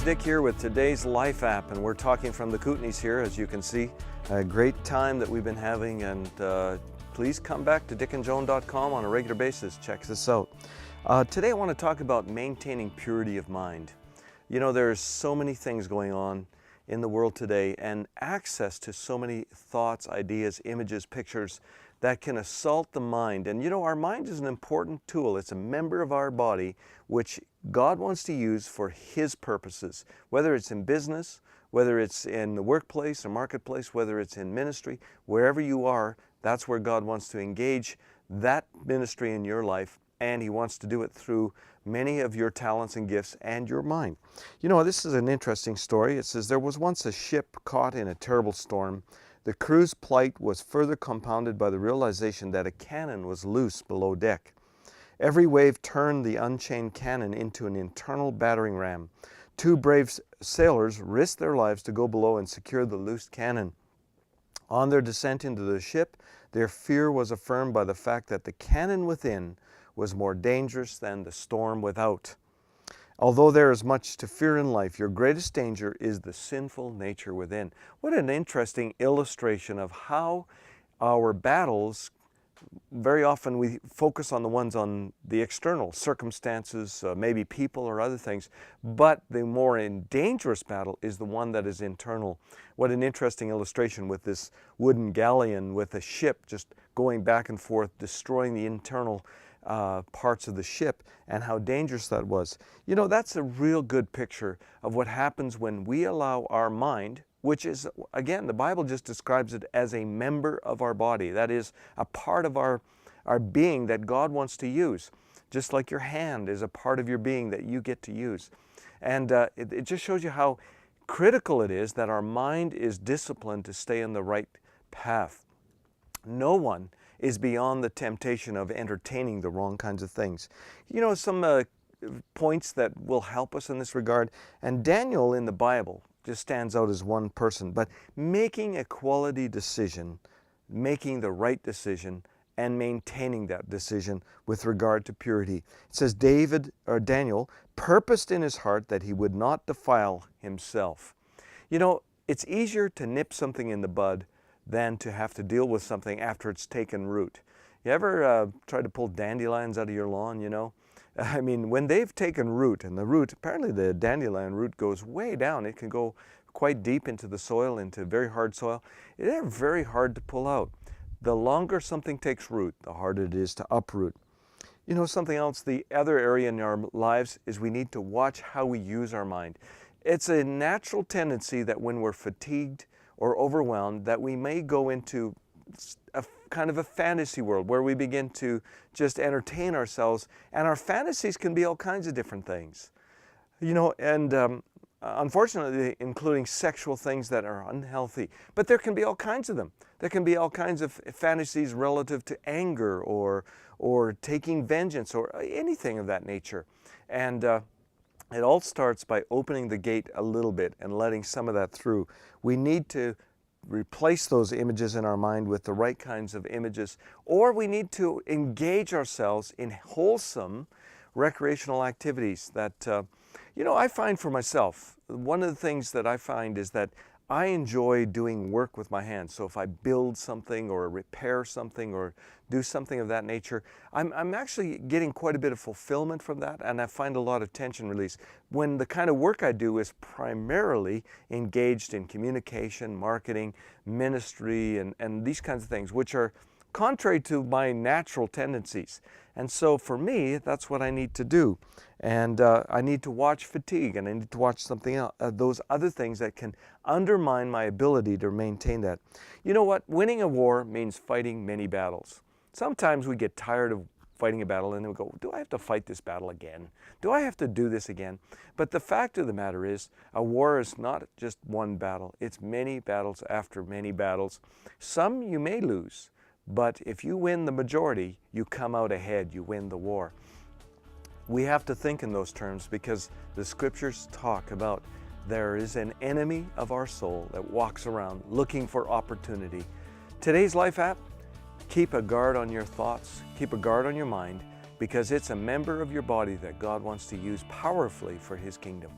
Dick here with today's LifeApp, and we're talking from the Kootenays here, as you can see. A great time that we've been having, and please come back to dickandjoan.com on a regular basis. Check this out. Today I want to talk about maintaining purity of mind. You know, there's so many things going on in the world today, and access to so many thoughts, ideas, images, pictures that can assault the mind. And you know, our mind is an important tool. It's a member of our body which God wants to use for His purposes, whether it's in business, whether it's in the workplace or marketplace, whether it's in ministry, wherever you are, that's where God wants to engage that ministry in your life, and He wants to do it through many of your talents and gifts and your mind. You know, this is an interesting story. It says, there was once a ship caught in a terrible storm. The crew's plight was further compounded by the realization that a cannon was loose below deck. Every wave turned the unchained cannon into an internal battering ram. Two brave sailors risked their lives to go below and secure the loose cannon. On their descent into the ship, their fear was affirmed by the fact that the cannon within was more dangerous than the storm without. Although there is much to fear in life, your greatest danger is the sinful nature within. What an interesting illustration of how our battles, very often we focus on the ones on the external circumstances, maybe people or other things, but the more dangerous battle is the one that is internal. What an interesting illustration with this wooden galleon with a ship just going back and forth, destroying the internal parts of the ship, and how dangerous that was. You know, that's a real good picture of what happens when we allow our mind, which is, again, the Bible just describes it as a member of our body. That is a part of our being that God wants to use. Just like your hand is a part of your being that you get to use. And it just shows you how critical it is that our mind is disciplined to stay on the right path. No one is beyond the temptation of entertaining the wrong kinds of things. You know, some points that will help us in this regard, and Daniel in the Bible just stands out as one person, but making a quality decision, making the right decision, and maintaining that decision with regard to purity. It says Daniel purposed in his heart that he would not defile himself. You know, it's easier to nip something in the bud than to have to deal with something after it's taken root. You ever tried to pull dandelions out of your lawn, you know? I mean, when they've taken root, and the root, apparently the dandelion root goes way down. It can go quite deep into the soil, into very hard soil. They're very hard to pull out. The longer something takes root, the harder it is to uproot. You know, something else, the other area in our lives is we need to watch how we use our mind. It's a natural tendency that when we're fatigued or overwhelmed, that we may go into a kind of a fantasy world where we begin to just entertain ourselves, and our fantasies can be all kinds of different things. You know, and unfortunately, including sexual things that are unhealthy. But there can be all kinds of them. There can be all kinds of fantasies relative to anger or taking vengeance or anything of that nature. And it all starts by opening the gate a little bit and letting some of that through. We need to replace those images in our mind with the right kinds of images, or we need to engage ourselves in wholesome recreational activities that, you know, I find for myself, one of the things that I find is that I enjoy doing work with my hands. So if I build something or repair something or do something of that nature, I'm actually getting quite a bit of fulfillment from that, and I find a lot of tension release when the kind of work I do is primarily engaged in communication, marketing, ministry, and these kinds of things, which are contrary to my natural tendencies. And so for me, that's what I need to do. And I need to watch fatigue, and I need to watch something else, those other things that can undermine my ability to maintain that. You know what? Winning a war means fighting many battles. Sometimes we get tired of fighting a battle and then we go, do I have to fight this battle again? Do I have to do this again? But the fact of the matter is, a war is not just one battle. It's many battles after many battles. Some you may lose, but if you win the majority, you come out ahead, you win the war. We have to think in those terms because the scriptures talk about there is an enemy of our soul that walks around looking for opportunity. Today's Life App, keep a guard on your thoughts, keep a guard on your mind, because it's a member of your body that God wants to use powerfully for His kingdom.